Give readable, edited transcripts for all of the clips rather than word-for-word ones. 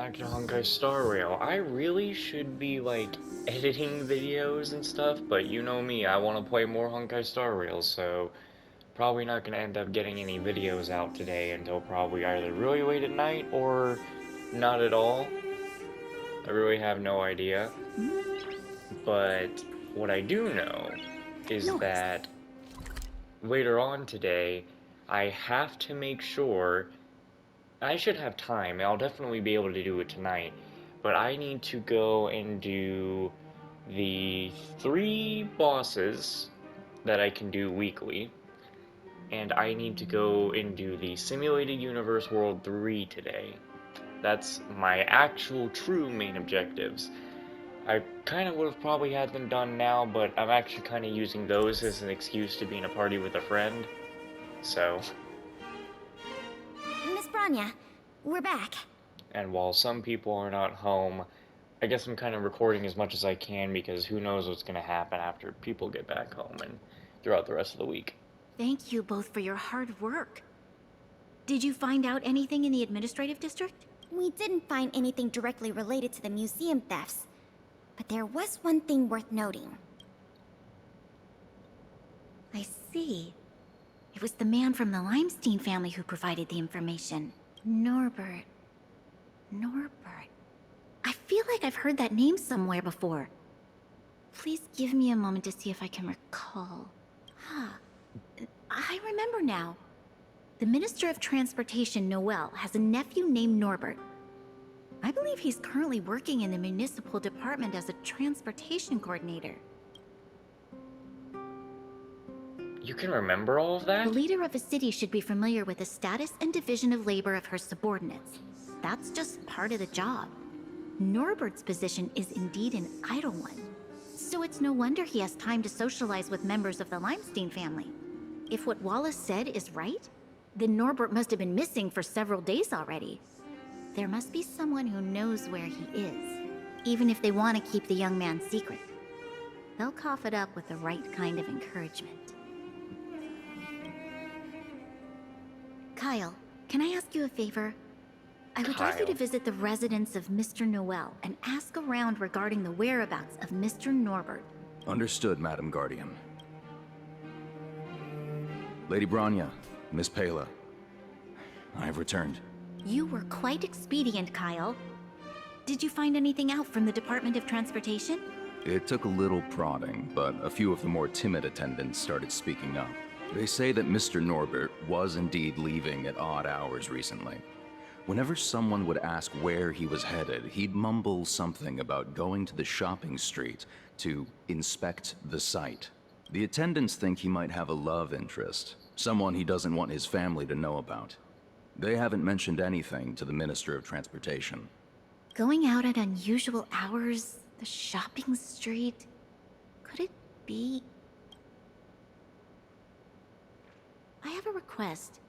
back to Honkai Star Rail. I really should be, like, editing videos and stuff, but you know me, I want to play more Honkai Star Rail, so probably not going to end up getting any videos out today until probably either really late at night or not at all. I really have no idea. But what I do know is Yours. that later on today, I have to make sure I should have time. I'll definitely be able to do it tonight. But I need to go and do the 3 bosses that I can do weekly. And I need to go and do the Simulated Universe World 3 today. That's my actual true main objectives. I kind of would have probably had them done now, but I'm actually kind of using those as an excuse to be in a party with a friend. So, Miss Branya, we're back. and while some people are not home, I guess I'm kind of recording as much as I can because who knows what's going to happen after people get back home and throughout the rest of the week. Thank you both for your hard work. Did you find out anything in the administrative district? We didn't find anything directly related to the museum thefts, but there was one thing worth noting. I see. It was the man from the Limestein family who provided the information. Norbert. I feel like I've heard that name somewhere before. Please give me a moment to see if I can recall. I remember now. The Minister of Transportation, Noel, has a nephew named Norbert. I believe he's currently working in the municipal department as a transportation coordinator. You can remember all of that? The leader of a city should be familiar with the status and division of labor of her subordinates. That's just part of the job. Norbert's position is indeed an idle one. So it's no wonder he has time to socialize with members of the Limestein family. If what Wallace said is right, then Norbert must have been missing for several days already. There must be someone who knows where he is, even if they want to keep the young man secret. They'll cough it up with the right kind of encouragement. Kyle, can I ask you a favor? I would like you to Kyle. visit the residence of Mr. Noel and ask around regarding the whereabouts of Mr. Norbert. Understood, Madam Guardian. Lady Branya, Miss Pela, I have returned. You were quite expedient, Kyle. Did you find anything out from the Department of Transportation? It took a little prodding, but a few of the more timid attendants started speaking up. They say that Mr. Norbert was indeed leaving at odd hours recently. Whenever someone would ask where he was headed, he'd mumble something about going to the shopping street to inspect the site. The attendants think he might have a love interest, someone he doesn't want his family to know about. They haven't mentioned anything to the Minister of Transportation. Going out at unusual hours, the shopping street. Could it be? I have a request.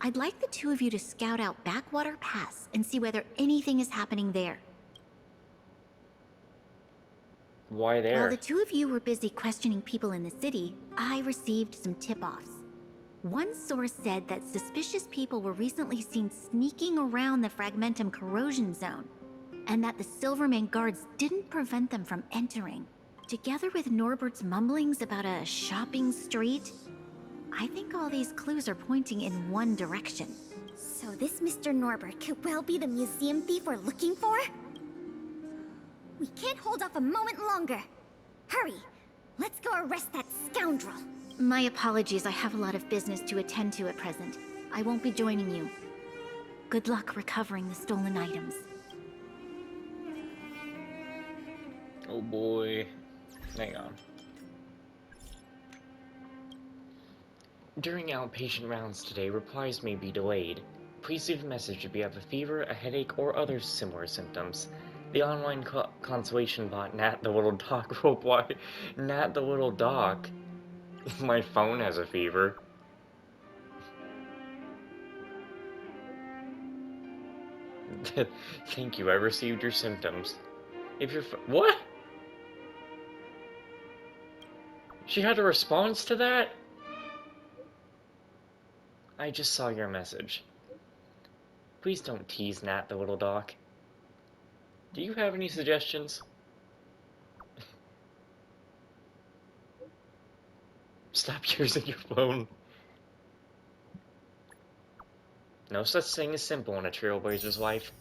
I'd like the two of you to scout out Backwater Pass and see whether anything is happening there. Why there? While the two of you were busy questioning people in the city, I received some tip-offs. One source said that suspicious people were recently seen sneaking around the Fragmentum corrosion zone, and that the Silverman guards didn't prevent them from entering. Together with Norbert's mumblings about a shopping street, I think all these clues are pointing in one direction. So this Mr. Norbert could well be the museum thief we're looking for? We can't hold off a moment longer. Hurry! Let's go arrest that scoundrel. My apologies, I have a lot of business to attend to at present. I won't be joining you. Good luck recovering the stolen items. Oh boy. Hang on. During outpatient rounds today, replies may be delayed. Please leave a message if you have a fever, a headache, or other similar symptoms. The online consolation bot, Nat the Little Doc, roleplay. Nat the Little Doc. My phone has a fever. Thank you, I received your symptoms. If you're what? She had a response to that? I just saw your message. Please don't tease Nat the Little Doc. Do you have any suggestions? Stop using your phone. No such thing as simple in a trailblazer's life.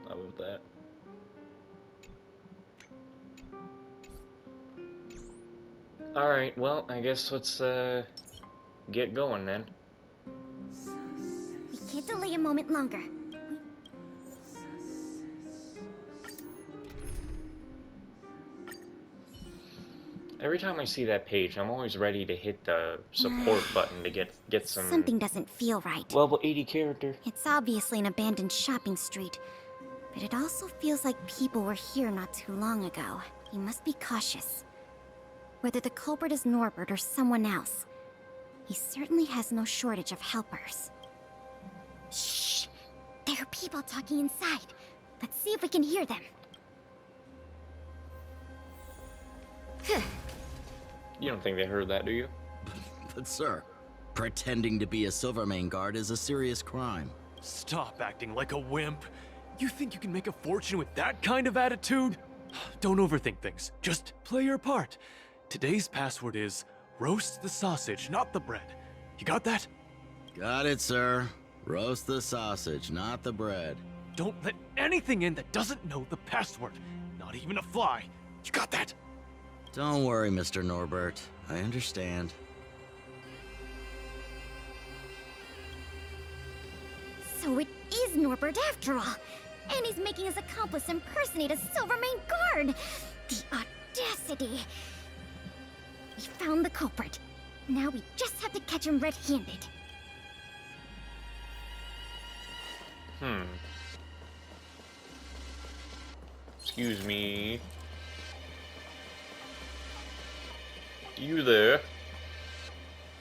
I love that. Alright, well, I guess let's, get going then. We can't delay a moment longer. Every time I see that page, I'm always ready to hit the support button to get some Something doesn't feel right. level 80 character. It's obviously an abandoned shopping street, but it also feels like people were here not too long ago. You must be cautious. Whether the culprit is Norbert or someone else, he certainly has no shortage of helpers. Shh! There are people talking inside. Let's see if we can hear them. You don't think they heard that, do you? But sir, pretending to be a Silvermane guard is a serious crime. Stop acting like a wimp. You think you can make a fortune with that kind of attitude? Don't overthink things. Just play your part. Today's password is roast the sausage, not the bread. You got that? Got it, sir. Roast the sausage, not the bread. Don't let anything in that doesn't know the password. Not even a fly. You got that? Don't worry, Mr. Norbert. I understand. So it is Norbert after all. And he's making his accomplice impersonate a Silvermane guard. The audacity. We found the culprit. Now we just have to catch him red-handed. Excuse me. You there?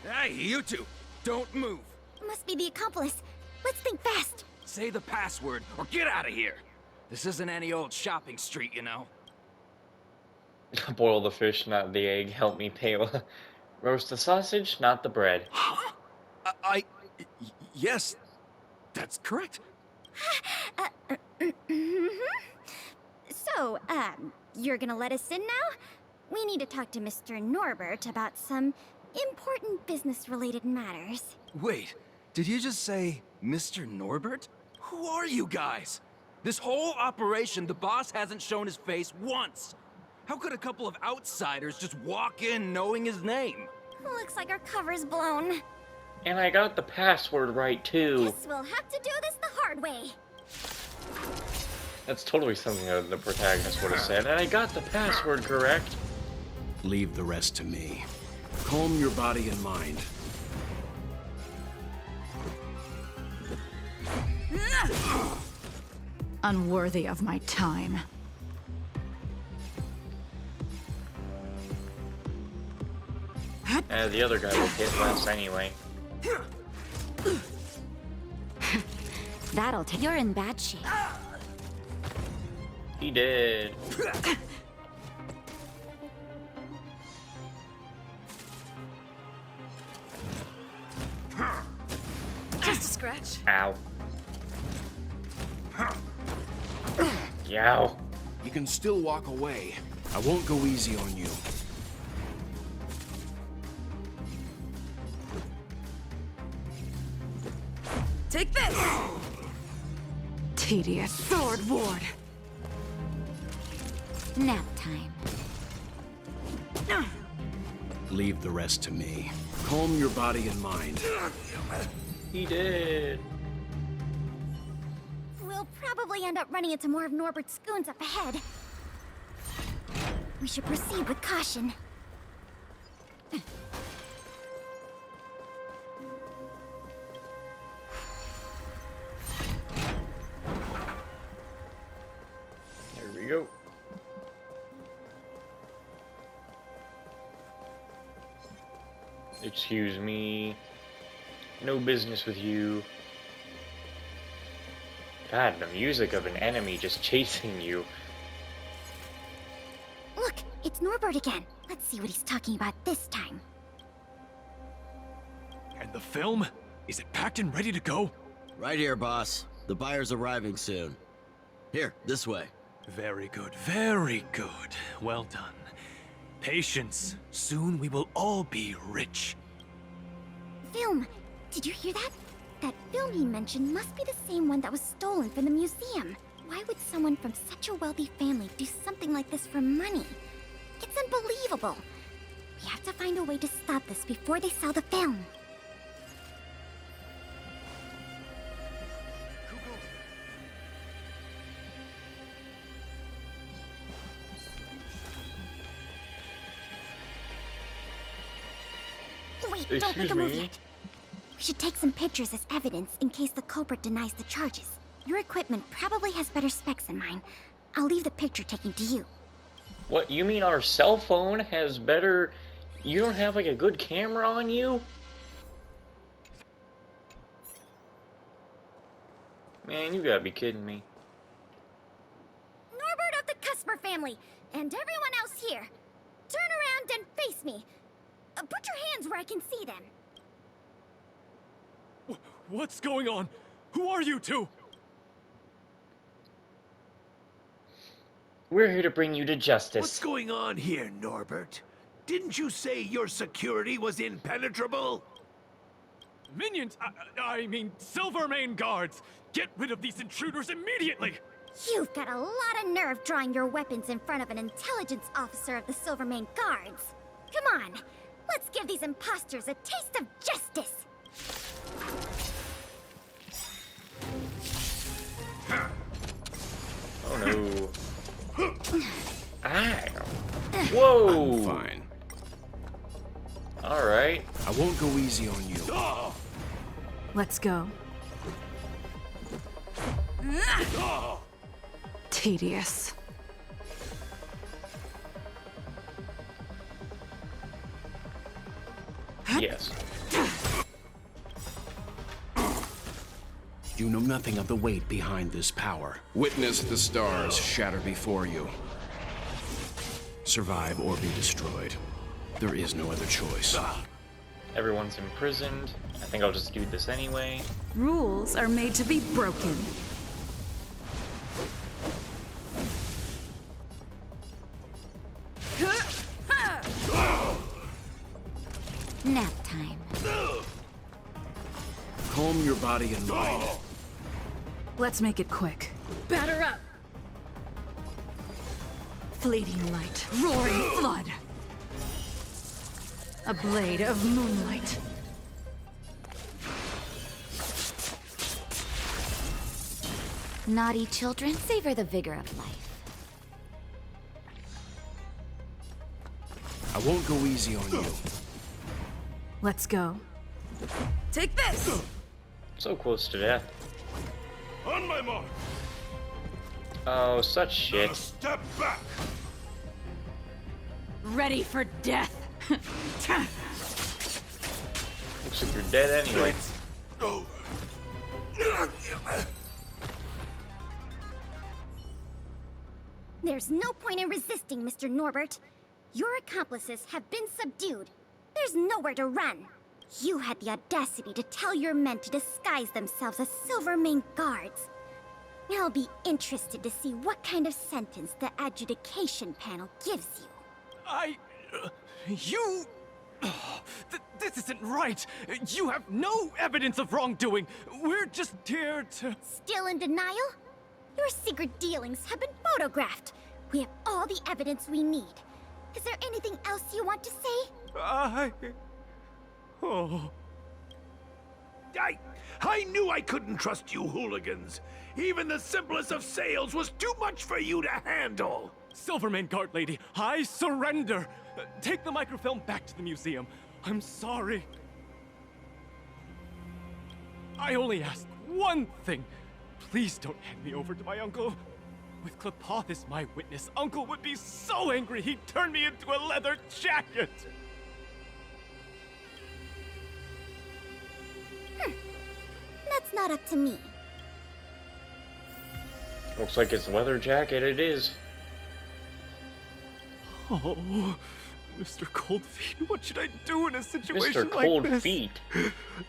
Hey, you two! Don't move! Must be the accomplice. Let's think fast. Say the password, or get out of here! This isn't any old shopping street, you know? Boil the fish, not the egg. Help me pale. Roast the sausage, not the bread. Huh? Yes, that's correct. So, you're gonna let us in now? We need to talk to Mr. Norbert about some important business-related matters. Wait, did you just say Mr. Norbert? Who are you guys? This whole operation, the boss hasn't shown his face once. How could a couple of outsiders just walk in knowing his name? Looks like our cover's blown. And I got the password right, too. Guess we'll have to do this the hard way. That's totally something that the protagonist would have said. And I got the password correct. Leave the rest to me. Calm your body and mind. Unworthy of my time. The other guy would hit less anyway. That'll take. You're in bad shape. He did. Just a scratch. Ow. Yow. You can still walk away. I won't go easy on you. Take this! Tedious sword ward. Nap time. Leave the rest to me. Calm your body and mind. He did. We'll probably end up running into more of Norbert's goons up ahead. We should proceed with caution. There we go. Excuse me. No business with you. God, the music of an enemy just chasing you. Look, It's Norbert again. Let's see what he's talking about this time. And the film? Is it packed and ready to go? Right here, boss. The buyer's arriving soon. Here, this way. Very good, very good. Well done. Patience. Soon we will all be rich. Film! Did you hear that? That film he mentioned must be the same one that was stolen from the museum. Why would someone from such a wealthy family do something like this for money? It's unbelievable. We have to find a way to stop this before they sell the film. Wait, don't make a move yet. We should take some pictures as evidence in case the culprit denies the charges. Your equipment probably has better specs than mine. I'll leave the picture taking to you. What, you mean our cell phone has better... You don't have, like, a good camera on you? Man, you gotta be kidding me. Norbert of the Cusper family, and everyone else here. Turn around and face me. Put your hands where I can see them. What's going on? Who are you two? We're here to bring you to justice. What's going on here, Norbert? Didn't you say your security was impenetrable? Minions! I mean, Silvermane guards! Get rid of these intruders immediately! You've got a lot of nerve drawing your weapons in front of an intelligence officer of the Silvermane Guards. Come on, let's give these imposters a taste of justice. Oh no. Ow. Whoa! I'm fine. Alright. I won't go easy on you. Let's go. Tedious. Yes. You know nothing of the weight behind this power. Witness the stars shatter before you. Survive or be destroyed. There is no other choice. Everyone's imprisoned. I think I'll just do this anyway. Rules are made to be broken. Nap time. Calm your body and mind. Let's make it quick. Batter up! Fleeting light, roaring flood. A blade of moonlight. Naughty children, savor the vigor of life. I won't go easy on you. Let's go. Take this! So close to death. On my mark. Oh, such shit. Step back. Ready for death! Looks like you're dead anyway. Over. There's no point in resisting, Mr. Norbert. Your accomplices have been subdued. There's nowhere to run. You had the audacity to tell your men to disguise themselves as Silvermane guards. I'll be interested to see what kind of sentence the adjudication panel gives you. You... this isn't right! You have no evidence of wrongdoing! We're just here to... Still in denial? Your secret dealings have been photographed. We have all the evidence we need. Is there anything else you want to say? Oh... I knew I couldn't trust you hooligans. Even the simplest of sales was too much for you to handle. Silvermane Guard Lady, I surrender! Take the microfilm back to the museum. I'm sorry. I only ask one thing. Please don't hand me over to my uncle. With Klepoth as my witness, Uncle would be so angry he'd turn me into a leather jacket. That's not up to me. Looks like it's leather jacket it is. Oh, Mr. Coldfeet, what should I do in a situation Mr. like Cold this? Feet.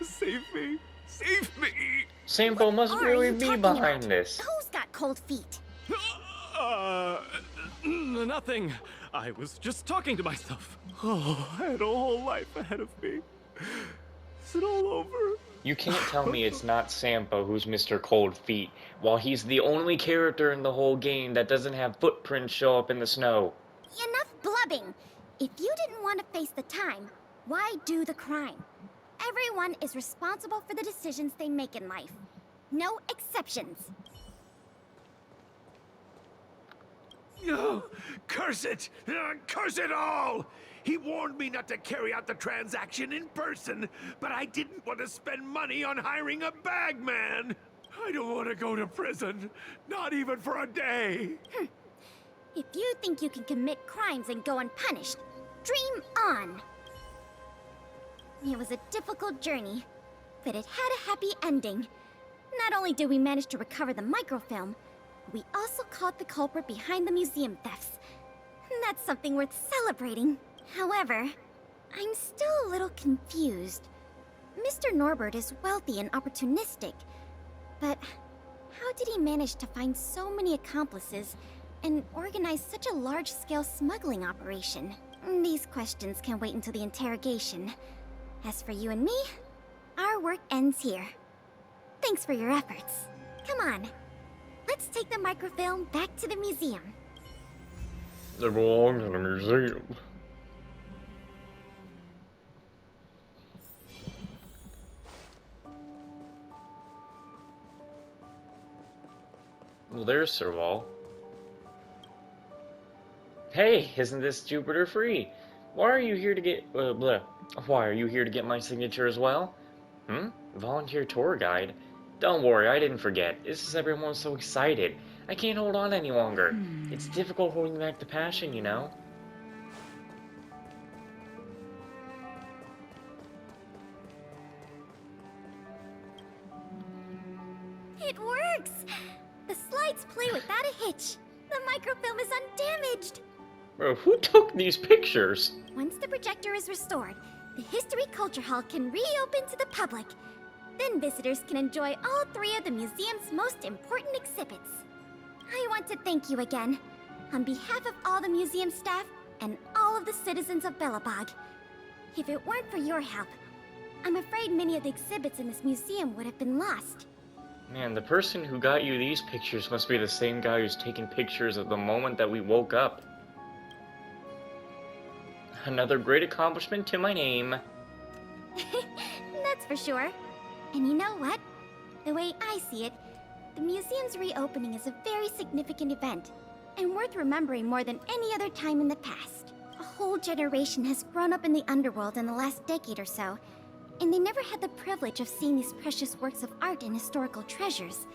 Save me! Save me! Sampo must Are really you be talking behind about? this. Who's got cold feet? Nothing. I was just talking to myself. Oh, I had a whole life ahead of me. Is it all over? You can't tell me it's not Sampo who's Mr. Cold Feet, while he's the only character in the whole game that doesn't have footprints show up in the snow. Enough blubbing! If you didn't want to face the time, why do the crime? Everyone is responsible for the decisions they make in life. No exceptions. Oh, curse it! Curse it all! He warned me not to carry out the transaction in person, but I didn't want to spend money on hiring a bagman. I don't want to go to prison, not even for a day. If you think you can commit crimes and go unpunished, dream on! It was a difficult journey, but it had a happy ending. Not only did we manage to recover the microfilm, we also caught the culprit behind the museum thefts. That's something worth celebrating. However, I'm still a little confused. Mr. Norbert is wealthy and opportunistic, but how did he manage to find so many accomplices and organize such a large-scale smuggling operation? These questions can wait until the interrogation. As for you and me, our work ends here. Thanks for your efforts. Come on, let's take the microfilm back to the museum. They belong in a museum. Well, there's Serval. Hey, isn't this Jupiter free? Why are you here to get, Why are you here to get my signature as well? Volunteer tour guide? Don't worry, I didn't forget. It's just everyone's so excited. I can't hold on any longer. It's difficult holding back the passion, you know? It works! The slides play without a hitch. The microfilm is undamaged. Bro, who took these pictures? Once the projector is restored, the History Culture Hall can reopen to the public. Then visitors can enjoy all three of the museum's most important exhibits. I want to thank you again, on behalf of all the museum staff and all of the citizens of Belobog. If it weren't for your help, I'm afraid many of the exhibits in this museum would have been lost. Man, the person who got you these pictures must be the same guy who's taking pictures of the moment that we woke up. Another great accomplishment to my name. That's for sure. And you know what? The way I see it, the museum's reopening is a very significant event, and worth remembering more than any other time in the past. A whole generation has grown up in the underworld in the last decade or so, and they never had the privilege of seeing these precious works of art and historical treasures.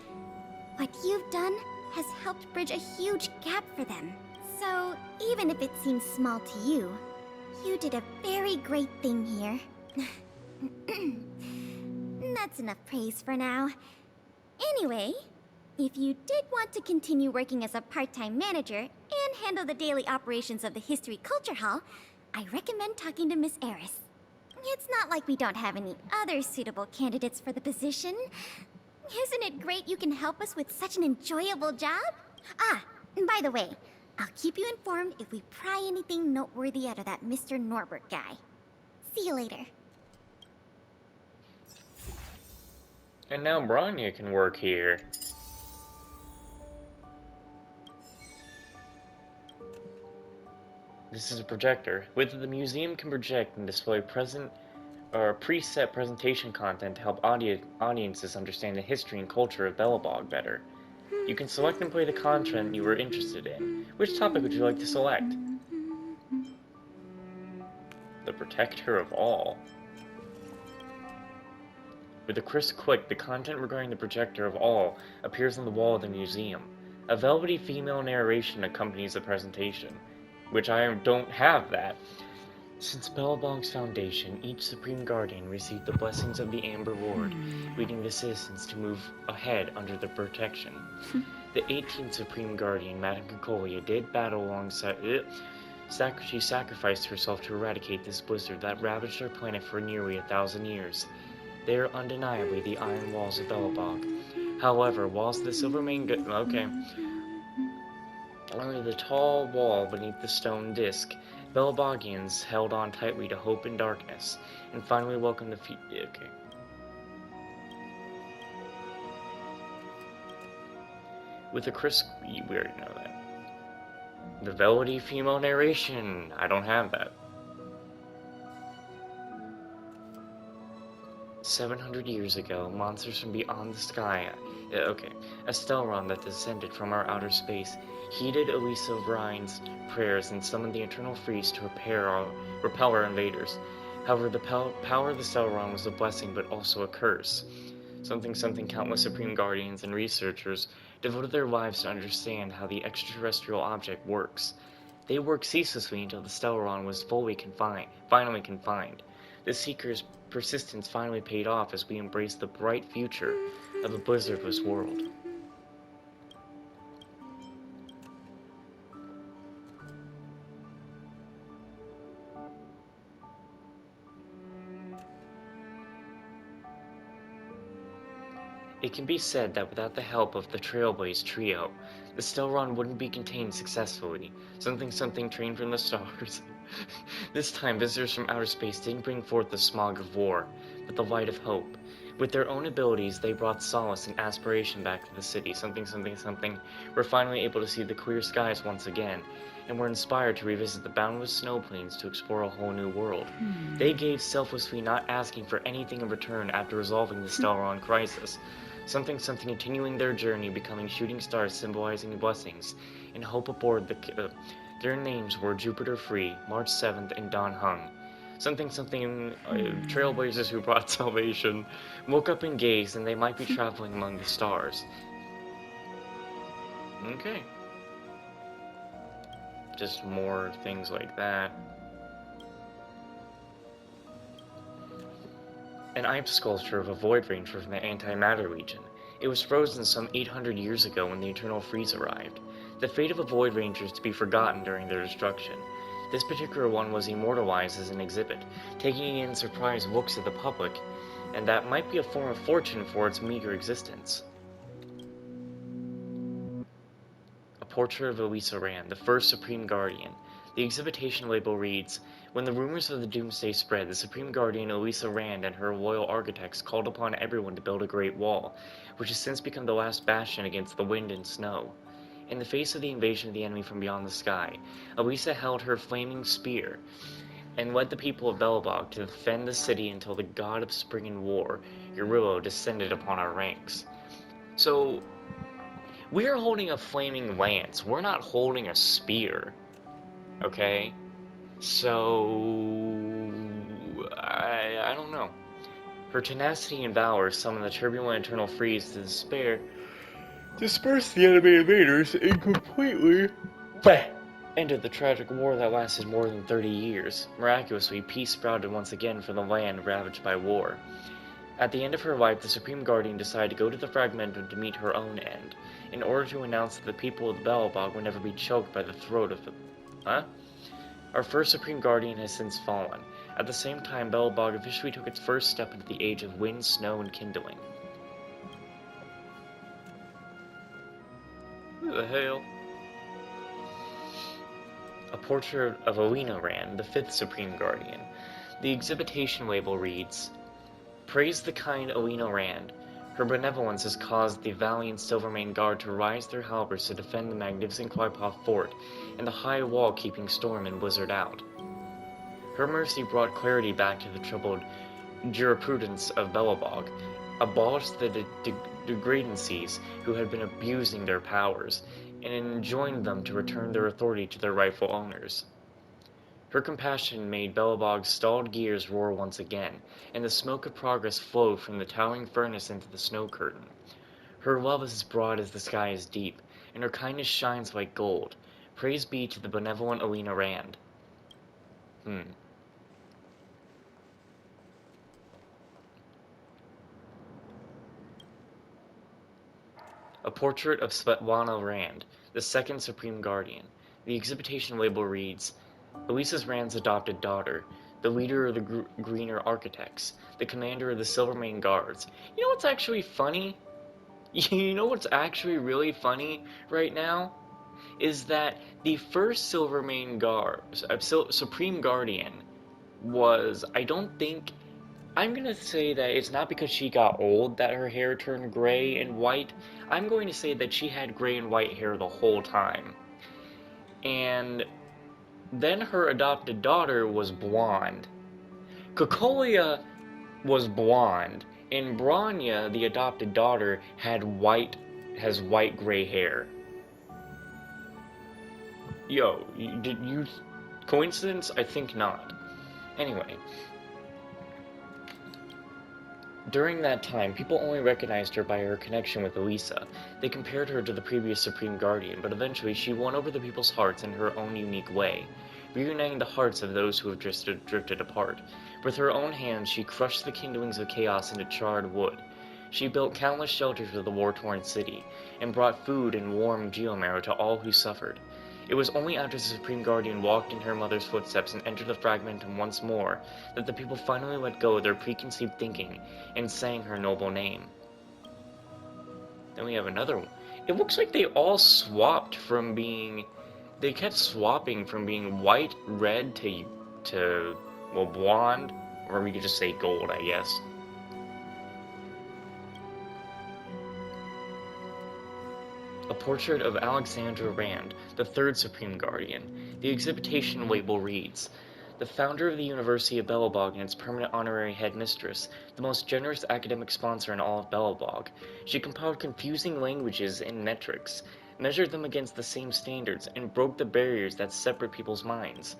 What you've done has helped bridge a huge gap for them. So, even if it seems small to you, you did a very great thing here. That's enough praise for now. Anyway, if you did want to continue working as a part-time manager and handle the daily operations of the History Culture Hall, I recommend talking to Miss Eris. It's not like we don't have any other suitable candidates for the position. Isn't it great you can help us with such an enjoyable job? Ah, and by the way, I'll keep you informed if we pry anything noteworthy out of that Mr. Norbert guy. See you later. And now Bronya can work here. This is a projector. With it, the museum can project and display preset presentation content to help audiences understand the history and culture of Belobog better. You can select and play the content you were interested in. Which topic would you like to select? The Protector of All. With a crisp click, the content regarding the Protector of All appears on the wall of the museum. A velvety female narration accompanies the presentation, which I don't have that. Since Belobog's foundation, each Supreme Guardian received the blessings of the Amber Ward, leading the citizens to move ahead under their protection. The 18th Supreme Guardian, Madame Concolia, did battle alongside She sacrificed herself to eradicate this blizzard that ravaged our planet for nearly 1,000 years. They are undeniably the iron walls of Belobog. However, whilst the Silvermane under the tall wall beneath the stone disc, Belobogians held on tightly to hope and darkness, and finally welcomed the with a crisp, we already know that. The velvety female narration. I don't have that. 700 years ago, monsters from beyond the sky, a Stellron that descended from our outer space, heeded Elisa Rhine's prayers and summoned the Eternal Freeze to repel our invaders. However, the power of the Stellron was a blessing but also a curse. Countless Supreme Guardians and researchers devoted their lives to understand how the extraterrestrial object works. They worked ceaselessly until the Stellron was finally confined. The Seeker's persistence finally paid off as we embraced the bright future of a blizzardless world. It can be said that without the help of the Trailblaze trio, the Stellron wouldn't be contained successfully. Something trained from the stars. This time, visitors from outer space didn't bring forth the smog of war, but the light of hope. With their own abilities, they brought solace and aspiration back to the city. We're finally able to see the clear skies once again, and were inspired to revisit the boundless snow plains to explore a whole new world. They gave selflessly, not asking for anything in return after resolving the Stellron crisis. Continuing their journey, becoming shooting stars symbolizing blessings, and hope aboard their names were Jupiter Free, March 7th, and Don Hung. Trailblazers who brought salvation, woke up and gazed, and they might be traveling among the stars. Okay. Just more things like that. An ice sculpture of a Void Ranger from the Antimatter region. It was frozen some 800 years ago when the Eternal Freeze arrived. The fate of a Void Ranger is to be forgotten during their destruction. This particular one was immortalized as an exhibit, taking in surprised looks at the public, and that might be a form of fortune for its meager existence. A portrait of Elisa Rand, the first Supreme Guardian. The exhibition label reads, "When the rumors of the Doomsday spread, the Supreme Guardian Elisa Rand and her loyal architects called upon everyone to build a great wall, which has since become the last bastion against the wind and snow. In the face of the invasion of the enemy from beyond the sky, Elisa held her flaming spear and led the people of Belobog to defend the city until the god of spring and war, Eurillo, descended upon our ranks." So, we're holding a flaming lance. We're not holding a spear. Okay? So, I don't know. Her tenacity and valor summoned the turbulent Eternal Freeze to disperse the enemy invaders, and completely ended the tragic war that lasted more than 30 years. Miraculously, peace sprouted once again for the land ravaged by war. At the end of her life, the Supreme Guardian decided to go to the Fragmentum to meet her own end, in order to announce that the people of the Belobog would never be choked by the throat of the... Our first Supreme Guardian has since fallen. At the same time, Belobog officially took its first step into the age of wind, snow, and kindling. Who the hell? A portrait of Alina Rand, the fifth Supreme Guardian. The exhibition label reads, "Praise the kind Alina Rand. Her benevolence has caused the valiant Silvermane Guard to rise their halberds to defend the magnificent Klipoth Fort and the high wall keeping storm and blizzard out. Her mercy brought clarity back to the troubled jurisprudence of Belobog, abolished the degradancies who had been abusing their powers, and enjoined them to return their authority to their rightful owners. Her compassion made Belobog's stalled gears roar once again, and the smoke of progress flowed from the towering furnace into the snow curtain. Her love is as broad as the sky is deep, and her kindness shines like gold. Praise be to the benevolent Alina Rand." A portrait of Svetlana Rand, the second Supreme Guardian. The exhibition label reads, Luisa's Rand's adopted daughter, the leader of the Greener Architects, the commander of the Silvermane Guards. You know what's actually funny? You know what's actually really funny right now? Is that the first Silvermane Guard, Supreme Guardian, was, I don't think, I'm gonna say that it's not because she got old that her hair turned gray and white. I'm going to say that she had gray and white hair the whole time. And then her adopted daughter was blonde. Cocolia was blonde, and Branya, the adopted daughter, has white gray hair. Yo, did you... coincidence? I think not. Anyway. During that time, people only recognized her by her connection with Elisa. They compared her to the previous Supreme Guardian, but eventually she won over the people's hearts in her own unique way, reuniting the hearts of those who have drifted apart. With her own hands, she crushed the kindlings of chaos into charred wood. She built countless shelters for the war-torn city, and brought food and warm geomarrow to all who suffered. It was only after the Supreme Guardian walked in her mother's footsteps and entered the Fragmentum once more that the people finally let go of their preconceived thinking and sang her noble name. Then we have another one. It looks like they all swapped from being... They kept swapping from being white, red, to well, blonde, or we could just say gold, I guess. A portrait of Alexandra Rand, the third Supreme Guardian. The exhibition label reads, "The founder of the University of Belobog and its permanent honorary headmistress, the most generous academic sponsor in all of Belobog. She compiled confusing languages and metrics, measured them against the same standards, and broke the barriers that separate people's minds.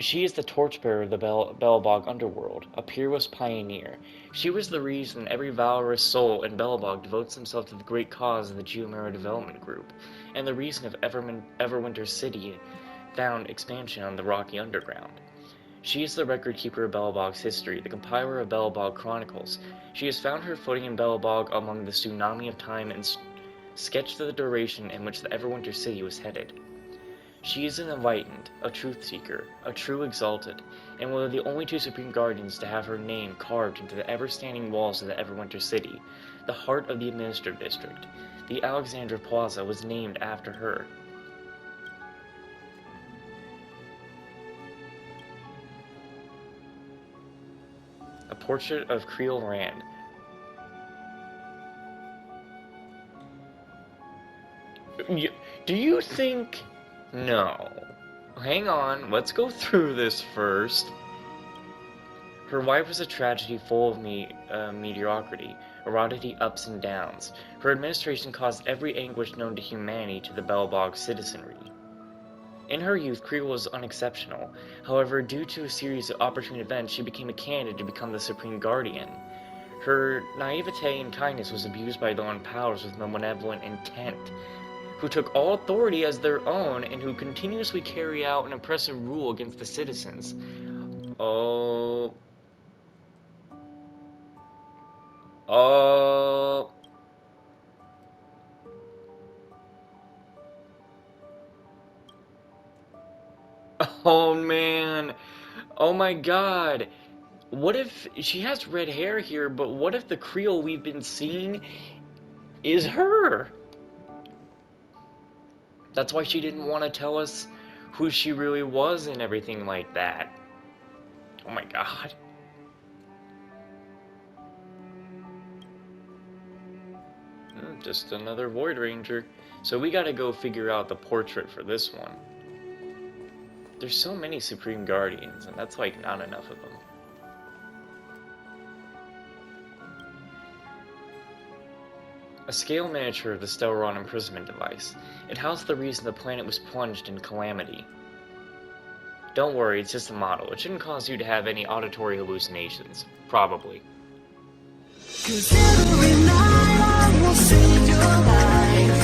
She is the torchbearer of the Belobog underworld, a peerless pioneer. She was the reason every valorous soul in Belobog devotes himself to the great cause of the Geomarrow Development Group, and the reason of Everwinter City found expansion on the rocky underground. She is the record-keeper of Belobog's history, the compiler of Belobog Chronicles. She has found her footing in Belobog among the tsunami of time and sketched the duration in which the Everwinter City was headed. She is an enlightened, a truth-seeker, a true exalted, and one of the only two Supreme Guardians to have her name carved into the ever-standing walls of the Everwinter City, the heart of the administrative district. The Alexandra Plaza was named after her." A portrait of Creel Rand. Do you think... No. Hang on, let's go through this first. Her life was a tragedy full of mediocrity, oddity, ups and downs. Her administration caused every anguish known to humanity to the Belobog citizenry. In her youth, Creel was unexceptional. However, due to a series of opportune events, she became a candidate to become the Supreme Guardian. Her naivete and kindness was abused by lone powers with malevolent intent, who took all authority as their own and who continuously carry out an oppressive rule against the citizens. Oh, man. Oh my god. What if she has red hair here, but what if the Creel we've been seeing is her? That's why she didn't want to tell us who she really was and everything like that. Oh my god. Just another Void Ranger. So we gotta go figure out the portrait for this one. There's so many Supreme Guardians, and that's like not enough of them. A scale miniature of the Stellaron imprisonment device. It housed the reason the planet was plunged in calamity. Don't worry, it's just a model. It shouldn't cause you to have any auditory hallucinations. Probably. 'Cause every night I will save your life.